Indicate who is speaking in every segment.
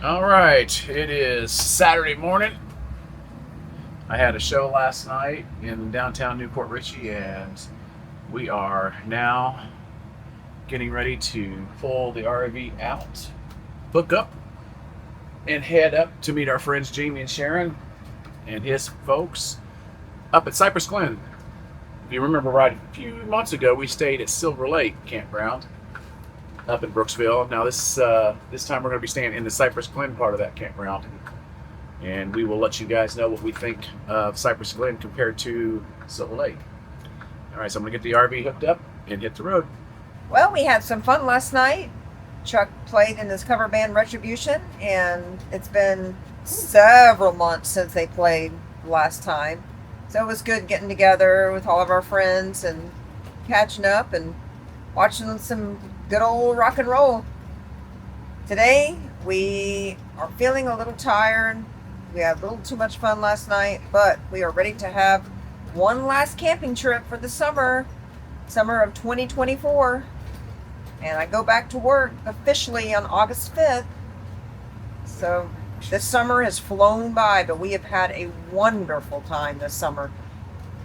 Speaker 1: All right, it is Saturday morning. I had a show last night in downtown Newport Richey, and we are now getting ready to pull the RV out, hook up, and head up to meet our friends Jamie and Sharon and his folks up at Cypress Glenn. If you remember right, a few months ago we stayed at Silver Lake Campground up in Brooksville. Now this time we're going to be staying in the Cypress Glen part of that campground, and we will let you guys know what we think of Cypress Glen compared to Silver Lake. All right, so I'm going to get the RV hooked up and hit the road.
Speaker 2: Well, we had some fun last night. Chuck played in his cover band Retribution, and it's been several months since they played last time. So it was good getting together with all of our friends and catching up and watching some good old rock and roll. Today, we are feeling a little tired. We had a little too much fun last night, but we are ready to have one last camping trip for the summer of 2024. And I go back to work officially on August 5th. So this summer has flown by, but we have had a wonderful time this summer.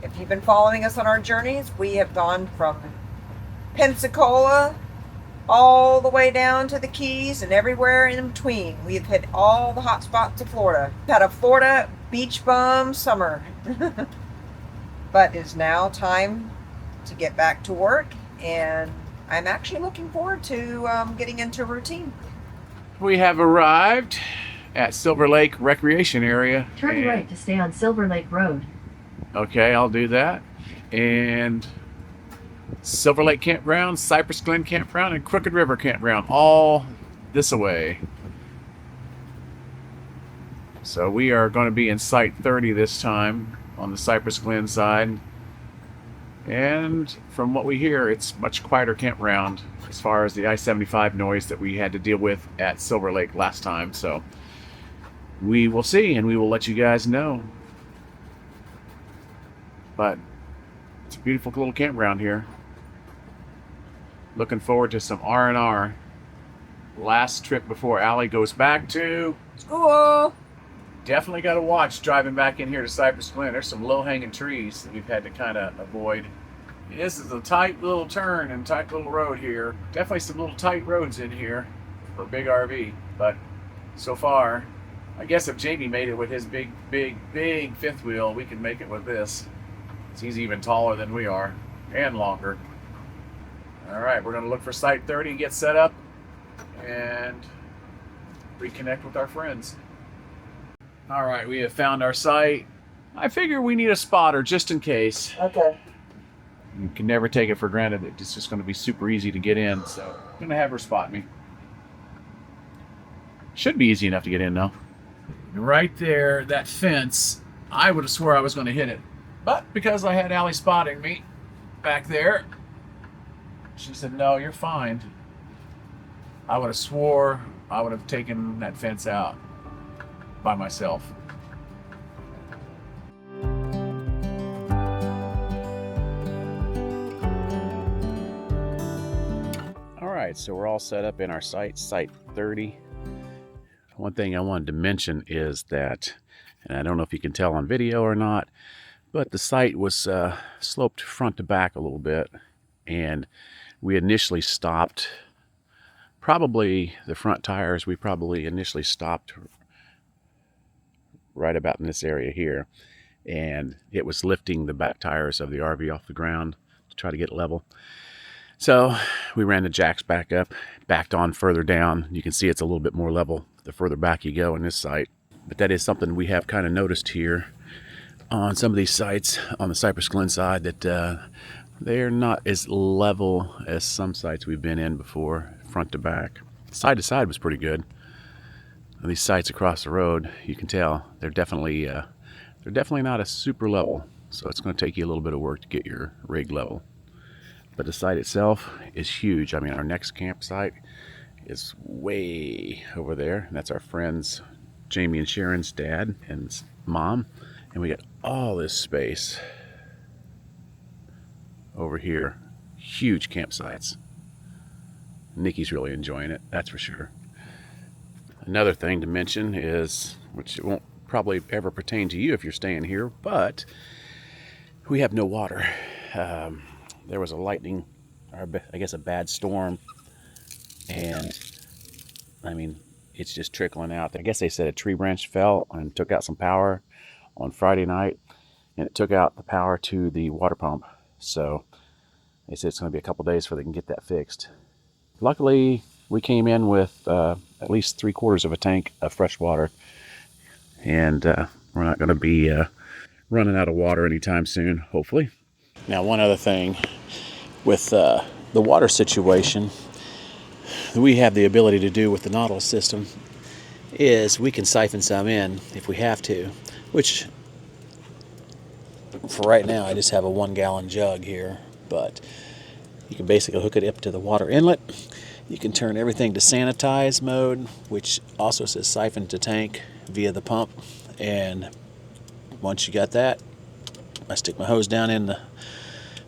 Speaker 2: If you've been following us on our journeys, we have gone from Pensacola all the way down to the Keys and everywhere in between. We have hit all the hot spots of Florida. Had a Florida beach bum summer. But it's now time to get back to work, and I'm actually looking forward to getting into routine.
Speaker 1: We have arrived at Silver Lake Recreation Area.
Speaker 3: Turn right to stay on Silver Lake Road.
Speaker 1: Okay, I'll do that. And Silver Lake Campground, Cypress Glenn Campground, and Crooked River Campground, all this away. So we are going to be in Site 30 this time on the Cypress Glen side. And from what we hear, it's much quieter campground as far as the I-75 noise that we had to deal with at Silver Lake last time. So we will see, and we will let you guys know. But it's a beautiful little campground here. Looking forward to some R&R. Last trip before Allie goes back to
Speaker 2: School.
Speaker 1: Definitely got to watch driving back in here to Cypress Glen. There's some low-hanging trees that we've had to kind of avoid. This is a tight little turn and tight little road here. Definitely some little tight roads in here for a big RV. But so far, I guess if Jamie made it with his big fifth wheel, we can make it with this. He's even taller than we are and longer. All right, we're going to look for Site 30 and get set up and reconnect with our friends. All right, we have found our site. I figure we need a spotter just in case.
Speaker 2: Okay.
Speaker 1: You can never take it for granted that it's just going to be super easy to get in, so I'm going to have her spot me. Should be easy enough to get in, though. Right there, that fence, I would have swore I was going to hit it. But because I had Allie spotting me back there, she said, no, you're fine. I would have swore I would have taken that fence out by myself. All right, so we're all set up in our site 30. One thing I wanted to mention is that, and I don't know if you can tell on video or not, but the site was sloped front to back a little bit, and we initially stopped, probably the front tires, we probably initially stopped right about in this area here, and it was lifting the back tires of the RV off the ground to try to get level. So we ran the jacks back up, backed on further down. You can see it's a little bit more level the further back you go in this site. But that is something we have kind of noticed here on some of these sites on the Cypress Glen side, that they're not as level as some sites we've been in before, front to back. Side to side was pretty good. These sites across the road, you can tell they're definitely not a super level, so it's going to take you a little bit of work to get your rig level. But the site itself is huge. I mean, our next campsite is way over there, and that's our friends Jamie and Sharon's dad and mom, and we got all this space over here. Huge campsites. Nikki's really enjoying it, that's for sure. Another thing to mention is, which it won't probably ever pertain to you if you're staying here, but we have no water. There was a lightning, or I guess a bad storm, and I mean, it's just trickling out. I guess they said a tree branch fell and took out some power on Friday night, and it took out the power to the water pump. So they said it's going to be a couple days before they can get that fixed. Luckily, we came in with at least 3/4 of a tank of fresh water, and we're not going to be running out of water anytime soon, hopefully. Now, one other thing with the water situation that we have the ability to do with the Nautilus system is we can siphon some in if we have to, which for right now I just have a 1-gallon jug here, but you can basically hook it up to the water inlet. You can turn everything to sanitize mode, which also says siphon to tank via the pump, and once you got that, I stick my hose down in the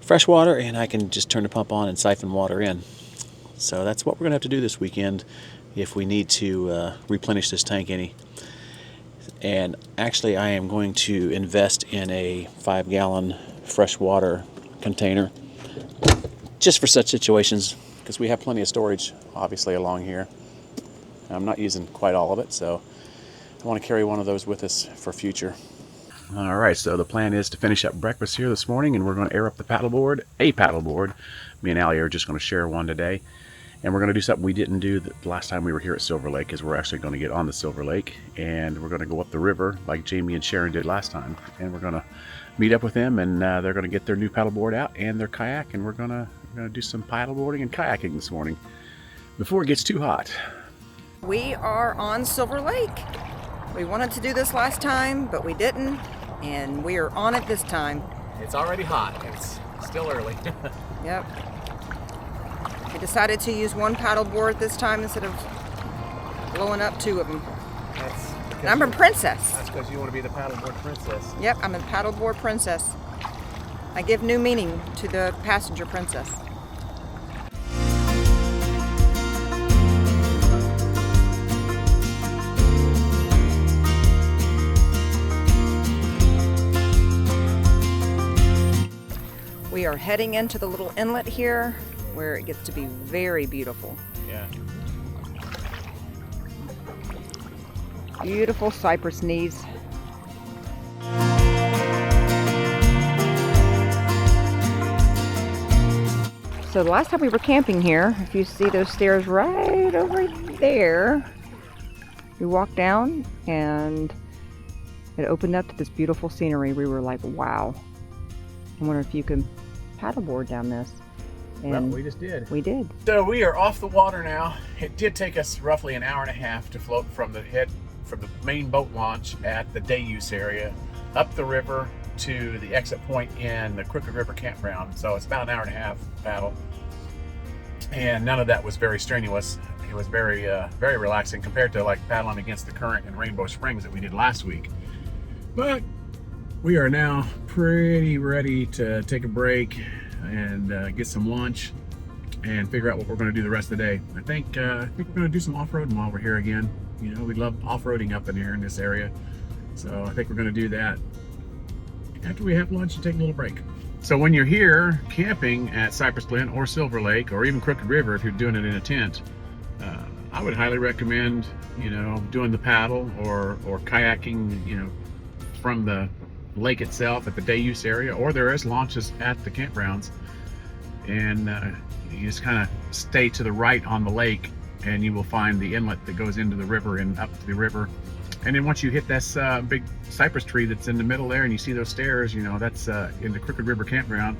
Speaker 1: fresh water and I can just turn the pump on and siphon water in. So that's what we're going to have to do this weekend if we need to replenish this tank any. And actually I am going to invest in a 5-gallon freshwater container just for such situations, because we have plenty of storage obviously along here. I'm not using quite all of it, so I want to carry one of those with us for future. All right, so the plan is to finish up breakfast here this morning, and we're going to air up the paddleboard, a paddleboard. Me and Allie are just going to share one today, and we're going to do something we didn't do the last time we were here at Silver Lake, is we're actually going to get on the Silver Lake, and we're going to go up the river like Jamie and Sharon did last time, and we're going to meet up with them, and they're going to get their new paddleboard out and their kayak, and we're going to do some paddleboarding and kayaking this morning before it gets too hot.
Speaker 2: We are on Silver Lake. We wanted to do this last time, but we didn't, and we are on it this time.
Speaker 1: It's already hot. It's still early.
Speaker 2: Yep. We decided to use one paddleboard this time instead of blowing up 2 of them. And I'm a princess.
Speaker 1: That's because you want to be the paddleboard princess.
Speaker 2: Yep, I'm a paddleboard princess. I give new meaning to the passenger princess. We are heading into the little inlet here where it gets to be very beautiful.
Speaker 1: Yeah.
Speaker 2: Beautiful cypress knees. So the last time we were camping here, if you see those stairs right over there, we walked down and it opened up to this beautiful scenery. We were like, wow. I wonder if you can paddleboard down this. And
Speaker 1: well, we just did.
Speaker 2: We did.
Speaker 1: So we are off the water now. It did take us roughly an hour and a half to float from the main boat launch at the day use area up the river to the exit point in the Crooked River Campground. So it's about an hour and a half paddle, and none of that was very strenuous. It was very very relaxing compared to like paddling against the current in Rainbow Springs that we did last week. But we are now pretty ready to take a break and get some lunch and figure out what we're going to do the rest of the day. I think we're going to do some off-roading while we're here again. You know, we love off-roading up in here in this area, so I think we're going to do that after we have lunch and take a little break. So when you're here camping at Cypress Glen or Silver Lake or even Crooked River, if you're doing it in a tent, I would highly recommend, you know, doing the paddle or kayaking, you know, from the lake itself at the day use area, or there is launches at the campgrounds, and you just kind of stay to the right on the lake and you will find the inlet that goes into the river and up to the river. And then once you hit this big cypress tree that's in the middle there and you see those stairs, you know, that's in the Crooked River Campground.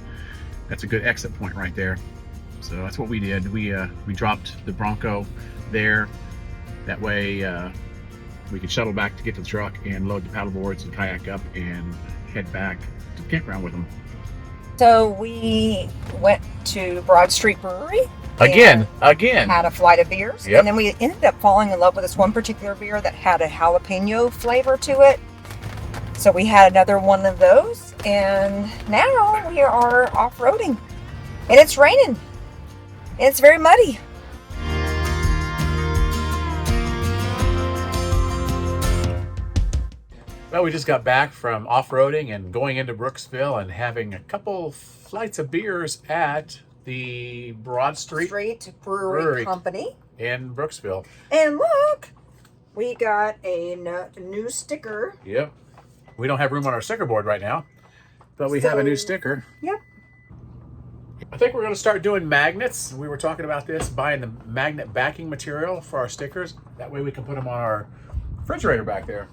Speaker 1: That's a good exit point right there. So that's what we did. We dropped the Bronco there. That way we could shuttle back to get to the truck and load the paddleboards and kayak up and head back to the campground with them.
Speaker 2: So we went to Broad Street Brewery.
Speaker 1: Again.
Speaker 2: Had a flight of beers.
Speaker 1: Yep.
Speaker 2: And then we ended up falling in love with this one particular beer that had a jalapeno flavor to it. So we had another one of those. And now we are off-roading. And it's raining. And it's very muddy.
Speaker 1: Well, we just got back from off-roading and going into Brooksville and having a couple flights of beers at the Broad Street
Speaker 2: Brewery Company
Speaker 1: in Brooksville.
Speaker 2: And look, we got a new sticker.
Speaker 1: Yep. We don't have room on our sticker board right now, but we have a new sticker.
Speaker 2: Yep.
Speaker 1: I think we're going to start doing magnets. We were talking about this, buying the magnet backing material for our stickers. That way we can put them on our refrigerator back there.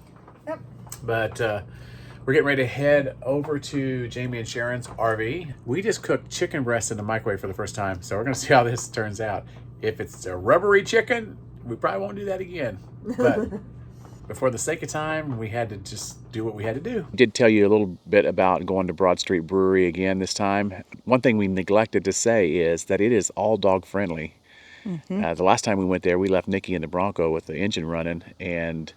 Speaker 2: Yep.
Speaker 1: But we're getting ready to head over to Jamie and Sharon's RV. We just cooked chicken breast in the microwave for the first time, so we're going to see how this turns out. If it's a rubbery chicken, we probably won't do that again. But for the sake of time, we had to just do what we had to do. I did tell you a little bit about going to Broad Street Brewery again this time. One thing we neglected to say is that it is all dog friendly. Mm-hmm. The last time we went there, we left Nikki in the Bronco with the engine running, and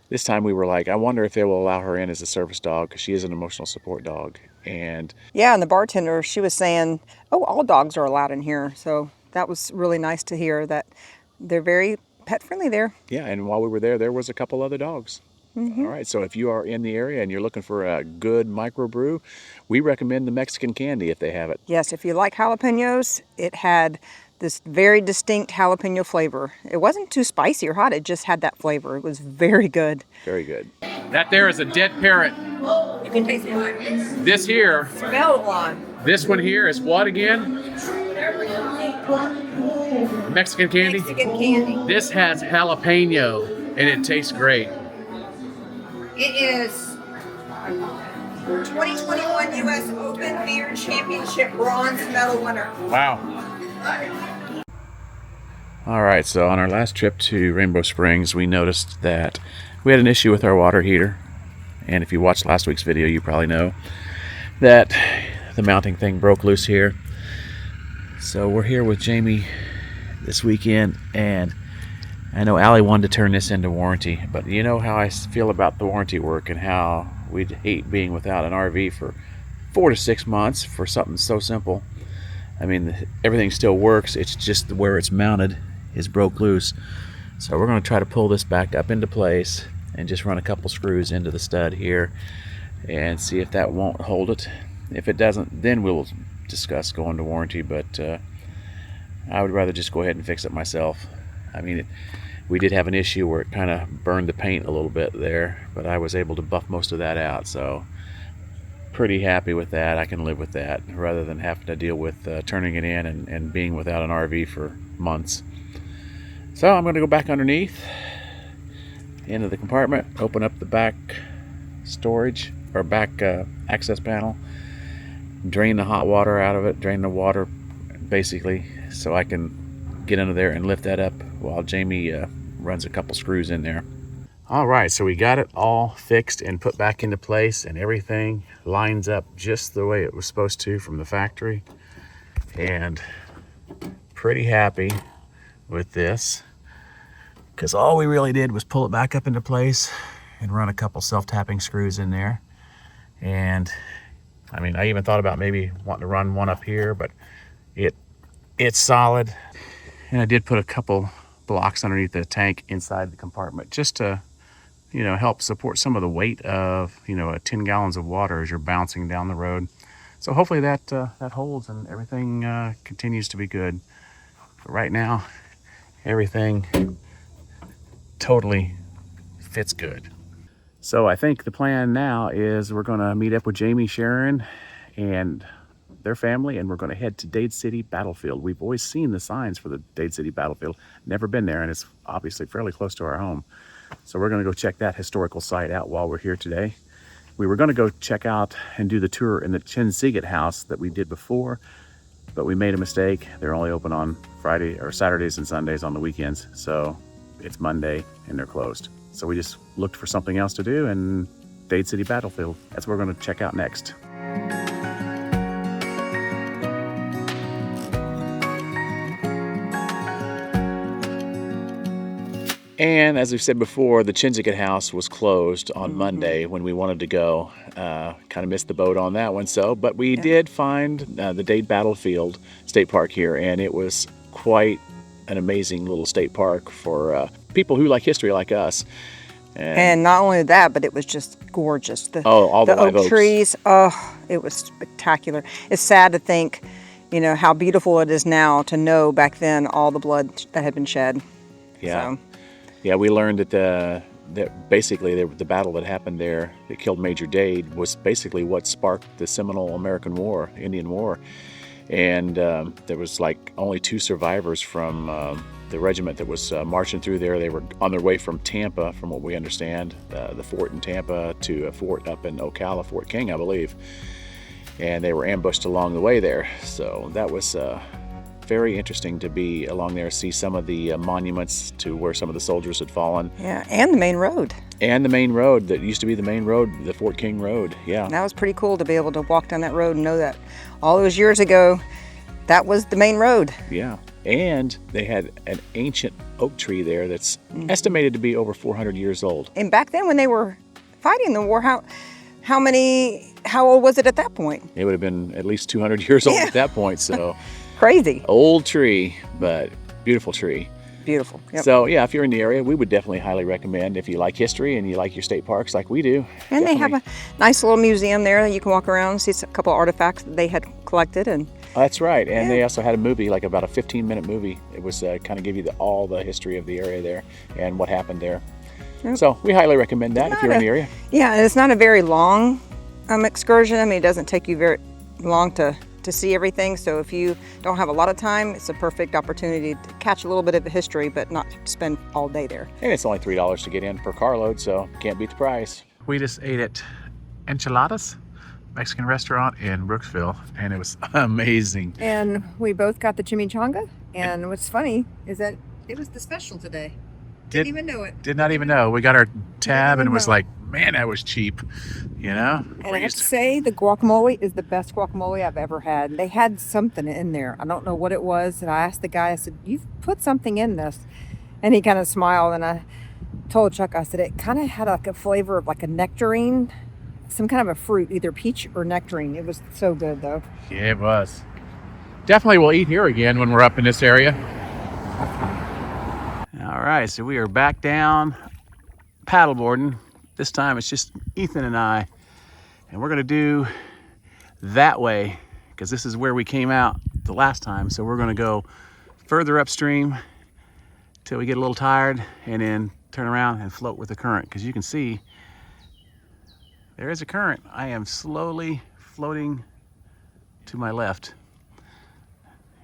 Speaker 1: this time we were like, I wonder if they will allow her in as a service dog, because she is an emotional support dog. And
Speaker 2: yeah, and the bartender, she was saying, oh, all dogs are allowed in here. So that was really nice to hear that they're very pet friendly there.
Speaker 1: Yeah, and while we were there, there was a couple other dogs. Mm-hmm. All right, so if you are in the area and you're looking for a good microbrew, we recommend the Mexican Candy if they have it.
Speaker 2: Yes, if you like jalapenos, it had this very distinct jalapeno flavor. It wasn't too spicy or hot, it just had that flavor. It was very good.
Speaker 1: Very good. That there is a dead parrot.
Speaker 2: You can taste it.
Speaker 1: This here.
Speaker 2: Smell one.
Speaker 1: This one here is what again? Mexican candy?
Speaker 2: Mexican candy.
Speaker 1: This has jalapeno and it tastes great.
Speaker 2: It is 2021 U.S. Open Beer Championship bronze medal winner.
Speaker 1: Wow. All right, so on our last trip to Rainbow Springs, we noticed that we had an issue with our water heater. And if you watched last week's video, you probably know that the mounting thing broke loose here. So we're here with Jamie this weekend, and I know Allie wanted to turn this into warranty, but you know how I feel about the warranty work and how we'd hate being without an RV for 4 to 6 months for something so simple. I mean, everything still works, it's just where it's mounted is broke loose. So we're going to try to pull this back up into place and just run a couple screws into the stud here and see if that won't hold it. If it doesn't, then we'll discuss going to warranty, but I would rather just go ahead and fix it myself. I mean, we did have an issue where it kind of burned the paint a little bit there, but I was able to buff most of that out, so pretty happy with that. I can live with that rather than having to deal with turning it in and being without an RV for months. So I'm going to go back underneath into the compartment, open up the back storage or back access panel, drain the hot water out of it, drain the water basically, so I can get under there and lift that up while Jamie runs a couple screws in there. All right, so we got it all fixed and put back into place, and everything lines up just the way it was supposed to from the factory, and pretty happy with this, because all we really did was pull it back up into place and run a couple self-tapping screws in there. And I mean, I even thought about maybe wanting to run one up here, but it's solid. And I did put a couple blocks underneath the tank inside the compartment just to, you know, help support some of the weight of, you know, 10 gallons of water as you're bouncing down the road. So hopefully that holds and everything continues to be good. But right now, everything totally fits good. So I think the plan now is we're gonna meet up with Jamie, Sharon, and their family, and we're gonna head to Dade City Battlefield. We've always seen the signs for the Dade City Battlefield, never been there, and it's obviously fairly close to our home. So we're gonna go check that historical site out while we're here today. We were gonna go check out and do the tour in the Chinzigat house that we did before, but we made a mistake. They're only open on Friday or Saturdays and Sundays on the weekends. So it's Monday and they're closed. So we just looked for something else to do, and Dade City Battlefield, that's what we're gonna check out next. And as we've said before, the Chinzigat house was closed on Monday when we wanted to go. Kind of missed the boat on that one. But we did find the Dade Battlefield State Park here, and it was quite an amazing little state park for people who like history like us.
Speaker 2: And not only that, but it was just gorgeous.
Speaker 1: all the live
Speaker 2: oak
Speaker 1: oaks.
Speaker 2: trees, oh, it was spectacular. It's sad to think, how beautiful it is now, to know back then all the blood that had been shed.
Speaker 1: Yeah.
Speaker 2: So,
Speaker 1: Yeah, we learned that basically the battle that happened there that killed Major Dade was basically what sparked the Seminole American War, Indian War. And there was like only 2 survivors from the regiment that was marching through there. They were on their way from Tampa, from what we understand, the fort in Tampa, to a fort up in Ocala, Fort King, I believe. And they were ambushed along the way there. So that was very interesting to be along there, see some of the monuments to where some of the soldiers had fallen.
Speaker 2: yeah, and the main road.
Speaker 1: And the main road that used to be the main road, the Fort King Road. Yeah.
Speaker 2: That was pretty cool to be able to walk down that road and know that all those years ago, that was the main road.
Speaker 1: Yeah. And they had an ancient oak tree there that's estimated to be over 400 years old.
Speaker 2: And back then when they were fighting the war, how old was it at that point?
Speaker 1: It would have been at least 200 years old
Speaker 2: Yeah.
Speaker 1: at that point. So
Speaker 2: Crazy.
Speaker 1: old tree, but beautiful tree.
Speaker 2: Beautiful. Yep.
Speaker 1: So yeah, if you're in the area, we would definitely highly recommend, if you like history and you like your state parks like we do.
Speaker 2: And they have
Speaker 1: definitely.
Speaker 2: a nice little museum there that you can walk around and see a couple artifacts that they had collected. And
Speaker 1: That's right. And
Speaker 2: Yeah.
Speaker 1: they also had a movie, like about a 15-minute movie. It was kind of give you all the history of the area there and what happened there.
Speaker 2: Yep.
Speaker 1: So we highly recommend that if
Speaker 2: Not
Speaker 1: you're in
Speaker 2: a-
Speaker 1: the area.
Speaker 2: yeah, and it's not a very long excursion. I mean, it doesn't take you very long to see everything. So if you don't have a lot of time, it's a perfect opportunity to catch a little bit of the history, but not spend all day there.
Speaker 1: And it's only $3 to get in per carload, so can't beat the price. We just ate at Enchiladas, Mexican restaurant in Brooksville, and it was amazing.
Speaker 2: And we both got the chimichanga. And what's funny is that it was the special today. Didn't even know it.
Speaker 1: Did not even know. We got our tab and it
Speaker 2: even
Speaker 1: was
Speaker 2: know.
Speaker 1: like, man, that was cheap, you know?
Speaker 2: And I have to say, the guacamole is the best guacamole I've ever had. They had something in there. I don't know what it was. And I asked the guy, I said, "You've put something in this." And he kind of smiled. And I told Chuck, I said, it kind of had like a flavor of like a nectarine, some kind of a fruit, either peach or nectarine. It was so good, though.
Speaker 1: Yeah, it was. Definitely we'll eat here again when we're up in this area. All right, so we are back down paddleboarding. This time it's just Ethan and I, and we're gonna do that way because this is where we came out the last time. So we're gonna go further upstream till we get a little tired and then turn around and float with the current, because you can see there is a current. I am slowly floating to my left,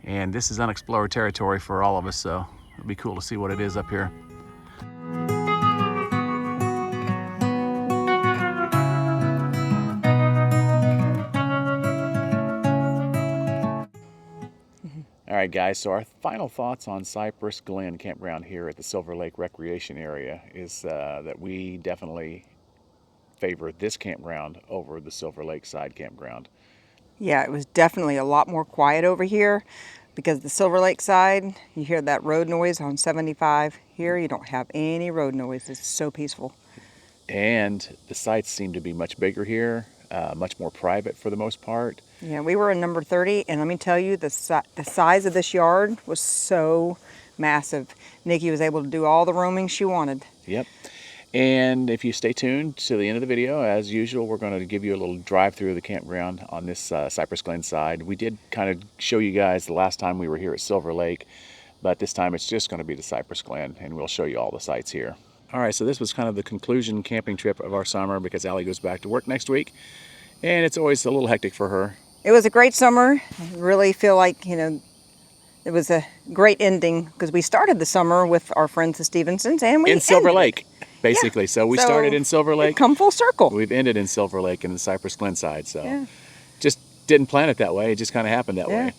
Speaker 1: and this is unexplored territory for all of us, so it'll be cool to see what it is up here. All right, guys, so our final thoughts on Cypress Glenn Campground here at the Silver Lake Recreation Area is that we definitely favor this campground over the Silver Lake side campground.
Speaker 2: Yeah, it was definitely a lot more quiet over here because the Silver Lake side, you hear that road noise on 75. Here, you don't have any road noise. It's so peaceful.
Speaker 1: And the sites seem to be much bigger here, much more private for the most part.
Speaker 2: Yeah, we were in number 30, and let me tell you, the size of this yard was so massive. Nikki was able to do all the roaming she wanted.
Speaker 1: Yep. And if you stay tuned to the end of the video, as usual, we're going to give you a little drive through of the campground on this Cypress Glen side. We did kind of show you guys the last time we were here at Silver Lake, but this time it's just going to be the Cypress Glen, and we'll show you all the sites here. All right, so this was kind of the conclusion camping trip of our summer because Allie goes back to work next week, and it's always a little hectic for her.
Speaker 2: It was a great summer. I really feel like, it was a great ending because we started the summer with our friends the Stevensons, and we
Speaker 1: In Silver
Speaker 2: ended it.
Speaker 1: Lake, basically.
Speaker 2: Yeah.
Speaker 1: So we
Speaker 2: So
Speaker 1: started in Silver
Speaker 2: we've
Speaker 1: Lake.
Speaker 2: come full circle.
Speaker 1: We've ended in Silver Lake in the Cypress Glen side. So
Speaker 2: Yeah.
Speaker 1: just didn't plan it that way. It just kind of happened that
Speaker 2: Yeah.
Speaker 1: way.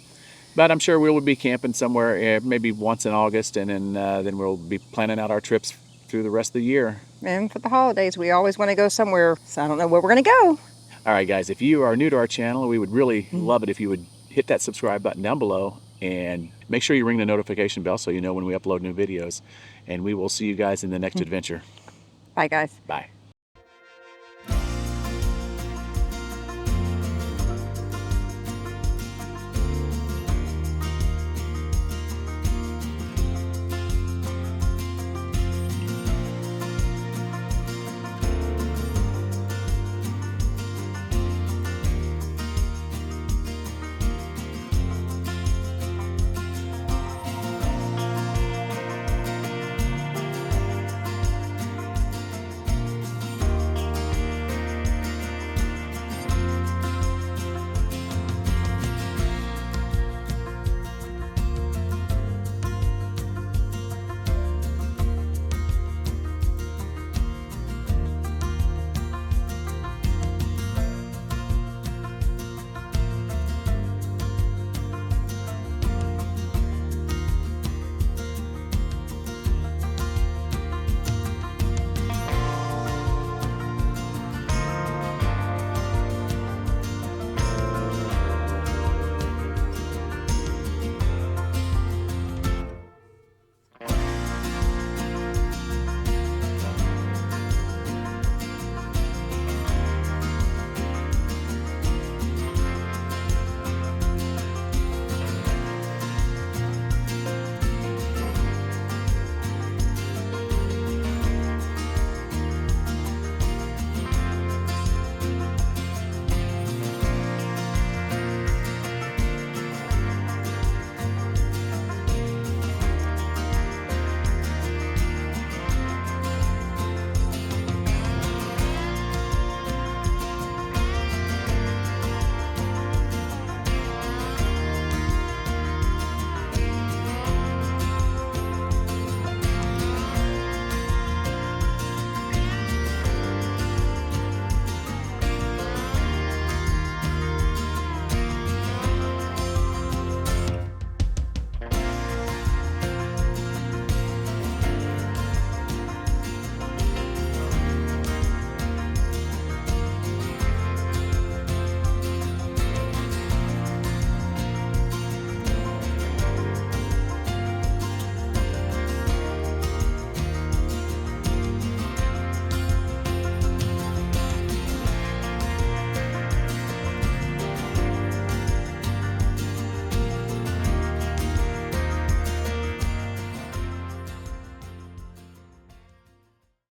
Speaker 1: But I'm sure we will be camping somewhere maybe once in August, and then we'll be planning out our trips through the rest of the year.
Speaker 2: And for the holidays, we always want to go somewhere. So I don't know where we're going to go.
Speaker 1: All right, guys, if you are new to our channel, we would really love it if you would hit that subscribe button down below and make sure you ring the notification bell so you know when we upload new videos. And we will see you guys in the next adventure.
Speaker 2: Bye, guys.
Speaker 1: Bye.